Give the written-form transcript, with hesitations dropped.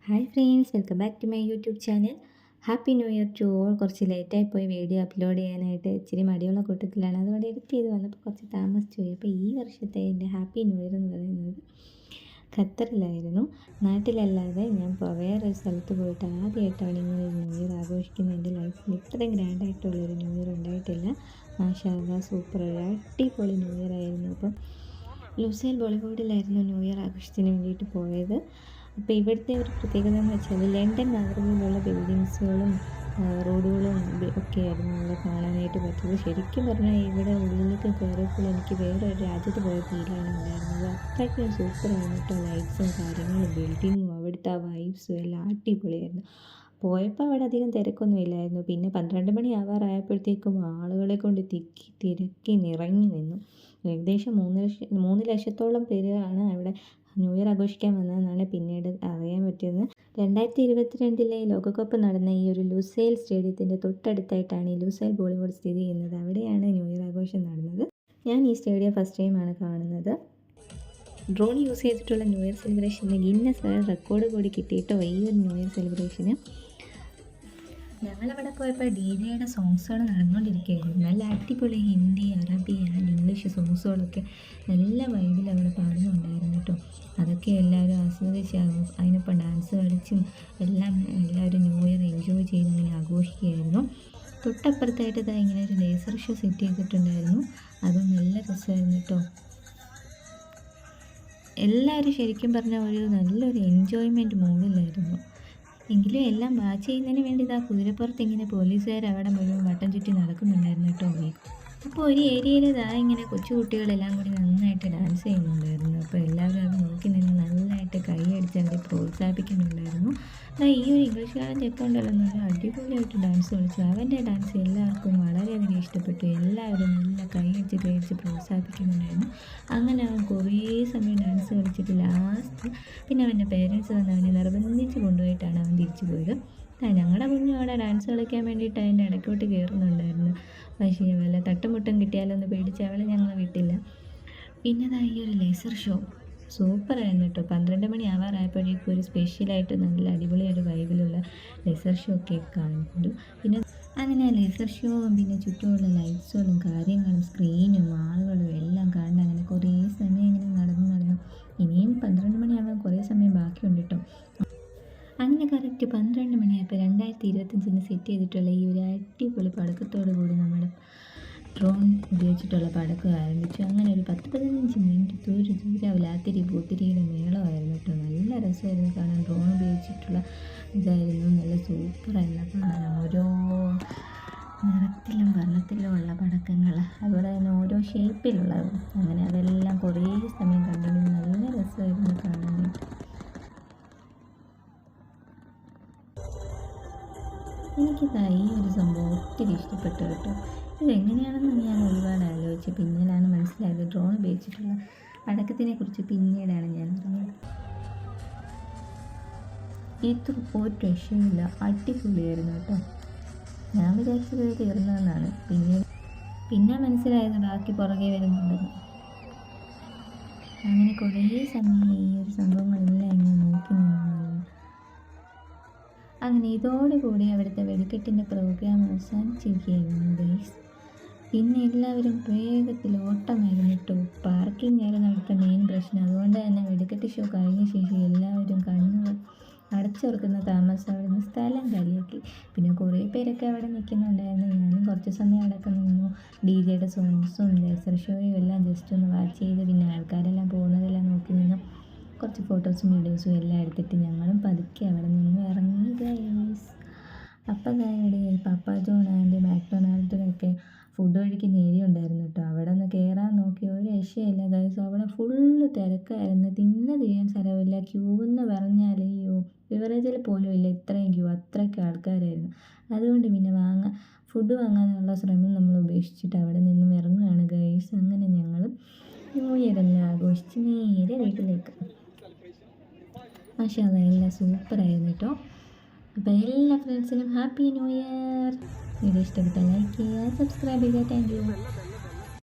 Hi friends, welcome back to my YouTube channel. Happy new year to all. കുറച്ച് ലേറ്റായി പോയി video upload ചെയ്യാനായിട്ട്. ഇച്ചിരി മടിയുള്ള കൂട്ടത്തിലാണ്, അതുകൊണ്ട് എഡിറ്റ് ചെയ്ത് വന്നപ്പോൾ കുറച്ച് താമസിച്ചു പോയി. അപ്പോൾ ഈ വർഷത്തെ എൻ്റെ ഹാപ്പി ന്യൂ ഇയർ എന്ന് പറയുന്നത് ഖത്തറിലായിരുന്നു. നാട്ടിലല്ലാതെ ഞാൻ വേറൊരു സ്ഥലത്ത് പോയിട്ട് ആദ്യമായിട്ടാണ് ഇങ്ങനെ ഒരു ന്യൂ ഇയർ ആഘോഷിക്കുന്നത്. എൻ്റെ ലൈഫിൽ ഇത്രയും ഗ്രാൻഡായിട്ടുള്ളൊരു ന്യൂ ഇയർ ഉണ്ടായിട്ടില്ല. മാഷാ അല്ലാഹ്, സൂപ്പർ ഒരു അടിപൊളി ന്യൂ ഇയർ ആയിരുന്നു. അപ്പം ലുസൈൽ ബോളിവുഡിലായിരുന്നു ന്യൂ ഇയർ ആഘോഷത്തിന് വേണ്ടിയിട്ട് പോയത്. അപ്പോൾ ഇവിടുത്തെ ഒരു പ്രത്യേകത എന്ന് വെച്ചാൽ ലണ്ടൻ മാതൃകയിലുള്ള ബിൽഡിങ്സുകളും റോഡുകളും ഒക്കെ ആയിരുന്നു അവിടെ കാണാനായിട്ട് പറ്റിയത്. ശരിക്കും പറഞ്ഞാൽ ഇവിടെ ഉള്ളിലേക്ക് കയറിയപ്പോൾ എനിക്ക് വേറൊരു രാജ്യത്ത് പോയ ഫീലാണ് ഉണ്ടായിരുന്നത്. അത്രയ്ക്കും സൂപ്പറാണ് കേട്ടോ. ലൈറ്റ്സും കാര്യങ്ങളും ബിൽഡിങ്ങും അവിടുത്തെ ആ വൈബ്സും എല്ലാം അടിപൊളിയായിരുന്നു. പോയപ്പോൾ അവിടെ അധികം തിരക്കൊന്നും ഇല്ലായിരുന്നു. പിന്നെ 12 മണി ആവാറായപ്പോഴത്തേക്കും ആളുകളെ കൊണ്ട് തിരക്കി നിറഞ്ഞു നിന്നു. ഏകദേശം 3 ലക്ഷത്തോളം പേരാണ് അവിടെ ന്യൂ ഇയർ ആഘോഷിക്കാൻ വന്നതെന്നാണ് പിന്നീട് അറിയാൻ പറ്റിയത്. 2022 ലോകകപ്പ് നടന്ന ഈ ഒരു ലുസൈൽ സ്റ്റേഡിയത്തിൻ്റെ തൊട്ടടുത്തായിട്ടാണ് ഈ ലുസൈൽ ബോളിവുഡ് സ്ഥിതി ചെയ്യുന്നത്. അവിടെയാണ് ന്യൂ ഇയർ ആഘോഷം നടന്നത്. ഞാൻ ഈ സ്റ്റേഡിയം ഫസ്റ്റ് ടൈമാണ് കാണുന്നത്. ഡ്രോൺ യൂസ് ചെയ്തിട്ടുള്ള ന്യൂ ഇയർ സെലിബ്രേഷന് ഗിന്നസ് വേൾഡ് റെക്കോർഡ് കൂടി കിട്ടിയിട്ടോ ഈ ഒരു ന്യൂ ഇയർ സെലിബ്രേഷന്. ഞങ്ങളവിടെ പോയപ്പോൾ DJ സോങ്സുകൾ നടന്നുകൊണ്ടിരിക്കുകയായിരുന്നു. നല്ല അടിപൊളി ഹിന്ദി, അറബി ആൻഡ് ഇംഗ്ലീഷ് സോങ്സുകളൊക്കെ നല്ല വൈബിൽ അവിടെ പാടുന്നുണ്ടായിരുന്നു കേട്ടോ. അതൊക്കെ എല്ലാവരും ആസ്വദിച്ച് അതിനൊപ്പം ഡാൻസ് കളിച്ചും എല്ലാവരും ന്യൂ ഇയർ എൻജോയ് ചെയ്ത് ഇങ്ങനെ ആഘോഷിക്കുകയായിരുന്നു. തൊട്ടപ്പുറത്തായിട്ട് ഇങ്ങനെ ഒരു ലേസർ ഷോ സെറ്റ് ചെയ്തിട്ടുണ്ടായിരുന്നു. അതും നല്ല രസമായിരുന്നു കേട്ടോ. എല്ലാവരും ശരിക്കും പറഞ്ഞാൽ നല്ലൊരു എൻജോയ്മെൻറ്റ് മൂഡിലായിരുന്നു. എങ്കിലും എല്ലാം വാച്ച് ചെയ്യുന്നതിന് വേണ്ടി കുതിരപ്പുറത്ത് ഇങ്ങനെ പോലീസുകാർ അവിടെ മുഴുവൻ വട്ടം ചുറ്റി നടക്കുന്നുണ്ടായിരുന്നു കേട്ടോ. അപ്പോൾ ഒരു ഏരിയയിൽ ഇങ്ങനെ കൊച്ചു കുട്ടികളെല്ലാം കൂടി നന്നായിട്ട് ഡാൻസ് ചെയ്യുന്നുണ്ടായിരുന്നു. അപ്പോൾ എല്ലാവരും അത് നോക്കി നിന്ന് നല്ലതായിട്ട് കൈയടിച്ച് അവരെ പ്രോത്സാഹിപ്പിക്കുന്നുണ്ടായിരുന്നു. ഈ ഒരു ഇംഗ്ലീഷുകാരൻ ചെക്കുണ്ടല്ലോ നല്ല അടിപൊളിയായിട്ട് ഡാൻസ് കളിച്ചു. അവൻ്റെ ഡാൻസ് എല്ലാവർക്കും വളരെയധികം ഇഷ്ടപ്പെട്ടു. എല്ലാവരും നല്ല കൈയടിച്ച് പ്രോത്സാഹിപ്പിക്കുന്നുണ്ടായിരുന്നു. അങ്ങനെ അവൻ കുറേ സമയം ഡാൻസ് കളിച്ചിട്ട് ലാസ്റ്റ് പിന്നെ അവൻ്റെ പേരൻസ് വന്ന് അവനെ നിർബന്ധിച്ച് കൊണ്ടുപോയിട്ടാണ് അവൻ തിരിച്ചു പോയത്. ഞങ്ങളുടെ കുഞ്ഞും അവിടെ ഡാൻസ് കളിക്കാൻ വേണ്ടിയിട്ട് അതിൻ്റെ ഇടയ്ക്കോട്ട് കയറുന്നുണ്ടായിരുന്നു. പക്ഷേ വല്ല തട്ടുമുട്ടും കിട്ടിയാലൊന്ന് പേടിച്ച് അവളെ ഞങ്ങൾ വിട്ടില്ല. പിന്നെ ഈ ഒരു ലേസർ ഷോ സൂപ്പറായിരുന്നു കേട്ടോ. 12 മണി ആവാറായപ്പോഴേക്കും ഒരു സ്പെഷ്യലായിട്ട് നല്ല അടിപൊളിയായിട്ട് വൈബിലുള്ള ലേസർ ഷോ ഒക്കെ കണ്ടു. പിന്നെ അങ്ങനെ ലേസർ ഷോവും പിന്നെ ചുറ്റുമുള്ള ലൈറ്റ്സുകളും കാര്യങ്ങളും സ്ക്രീനും ആളുകളും എല്ലാം കണ്ട് അങ്ങനെ കുറേ സമയം ഇങ്ങനെ നടന്നു. ഇനിയും 12 മണിയാവാൻ കുറേ സമയം ബാക്കിയുണ്ട് കേട്ടോ. അങ്ങനെ കറക്റ്റ് 12 മണിയായപ്പോൾ 2025 സെറ്റ് ചെയ്തിട്ടുള്ള ഈ ഒരു അടിപൊളി പടക്കത്തോടു കൂടി നമ്മൾ ഡ്രോൺ ഉപയോഗിച്ചിട്ടുള്ള പടക്കം ആരംഭിച്ചു. അങ്ങനെ ഒരു 10-15 മിനിറ്റ് ദൂരാവില്ലാത്തിരി പൂത്തിരിയുടെ മേളമായിരുന്നു കേട്ടോ. നല്ല രസമായിരുന്നു കാണാൻ. ഡ്രോൺ ഉപയോഗിച്ചിട്ടുള്ള ഇതായിരുന്നു. നല്ല സൂപ്പറായിരുന്നു കാണാൻ. ഓരോ നിറത്തിലും വർണ്ണത്തിലും ഉള്ള പടക്കങ്ങൾ, അതുപോലെ തന്നെ ഓരോ ഷേപ്പിലുള്ളതും. അങ്ങനെ അതെല്ലാം കുറേ സമയം കണ്ടിരുന്നു. നല്ല രസമായിരുന്നു കാണാനായിട്ട്. എനിക്കിതാ ഈ ഒരു സംഭവം ഒത്തിരി ഇഷ്ടപ്പെട്ടു കേട്ടോ. ഇതെങ്ങനെയാണെന്ന് ഞാൻ ഒരുപാട് ആലോചിച്ച് പിന്നീടാണ് മനസ്സിലായത്. ഡ്രോൺ ഉപയോഗിച്ചിട്ടുള്ള പടക്കത്തിനെ കുറിച്ച് പിന്നീടാണ് ഞാൻ അറിഞ്ഞത്. ഇത് ഒരു രക്ഷയില്ല, അടിപൊളിയായിരുന്നു കേട്ടോ. ഞാൻ വിചാരിച്ചത് തീർന്നതെന്നാണ്. പിന്നെ മനസ്സിലായത് ബാക്കി പുറകെ വരുന്നുണ്ടെന്ന്. അങ്ങനെ കുറേ സമയം ഈ ഒരു സംഭവങ്ങളെല്ലാം ഇങ്ങനെ നോക്കി നിന്നു. അങ്ങനെ ഇതോടുകൂടി അവിടുത്തെ വെടിക്കെട്ടിൻ്റെ പ്രോഗ്രാം അവസാനിച്ചിരിക്കുകയായിരുന്നു ഗൈസ്. പിന്നെ എല്ലാവരും വേഗത്തിൽ ഓട്ടമായിരുന്നു കേട്ടോ. പാർക്കിംഗ് ആയിരുന്നു അവിടുത്തെ മെയിൻ പ്രശ്നം. അതുകൊണ്ട് തന്നെ വെടിക്കെട്ട് ഷോ കഴിഞ്ഞ ശേഷം എല്ലാവരും കണ്ണുകൾ അടച്ചുറക്കുന്ന താമസം അവിടുന്ന് സ്ഥലം കാലിയാക്കി. പിന്നെ കുറേ പേരൊക്കെ അവിടെ നിൽക്കുന്നുണ്ടായിരുന്നു. ഞാനും കുറച്ച് സമയം അടക്കം നിന്നു. DJ സോങ്സും ലേസർ ഷോയും എല്ലാം ജസ്റ്റ് ഒന്ന് വാച്ച് ചെയ്ത് പിന്നെ ആൾക്കാരെല്ലാം പോകുന്നതെല്ലാം നോക്കി നിന്നു. കുറച്ച് ഫോട്ടോസും വീഡിയോസും എല്ലാം എടുത്തിട്ട് ഞങ്ങളും പതുക്കെ അവിടെ നിന്ന് ഇറങ്ങി ഗൈസ്. അപ്പം ഇവിടെ പപ്പ ജോൺ ആൻഡ് മാക്ഡൊണാൾഡിനൊക്കെ ഫുഡ് കഴിക്കുന്ന ഏരിയ ഉണ്ടായിരുന്നു കേട്ടോ. അവിടെ നിന്ന് കയറാൻ നോക്കി ഒരു രക്ഷയില്ല ഗൈസ്. അവിടെ ഫുള്ള് തിരക്കായിരുന്നു. തിരിയാൻ സ്ഥലമില്ല. ക്യൂ എന്ന് പറഞ്ഞാൽ ബിവറേജിൽ പോലും ഇല്ല ഇത്രയും ക്യൂ. അത്രയ്ക്ക് ആൾക്കാരായിരുന്നു. അതുകൊണ്ട് പിന്നെ ഫുഡ് വാങ്ങാനുള്ള ശ്രമം നമ്മൾ ഉപേക്ഷിച്ചിട്ട് അവിടെ നിന്നും ഇറങ്ങുകയാണ് ഗൈസ്. അങ്ങനെ ഞങ്ങൾ ന്യൂ ഇയർ എല്ലാം ആഘോഷിച്ച് നേരെ വീട്ടിലേക്ക്. മാഷാ അല്ലാഹ്, എല്ലാം സൂപ്പറായിരുന്നു കേട്ടോ. അപ്പോൾ എല്ലാ ഫ്രണ്ട്സിനും ഹാപ്പി ന്യൂ ഇയർ. വീഡിയോ ഇഷ്ടപ്പെട്ടാൽ ലൈക്ക് ചെയ്യുക, സബ്സ്ക്രൈബ് ചെയ്യുക. Thank you.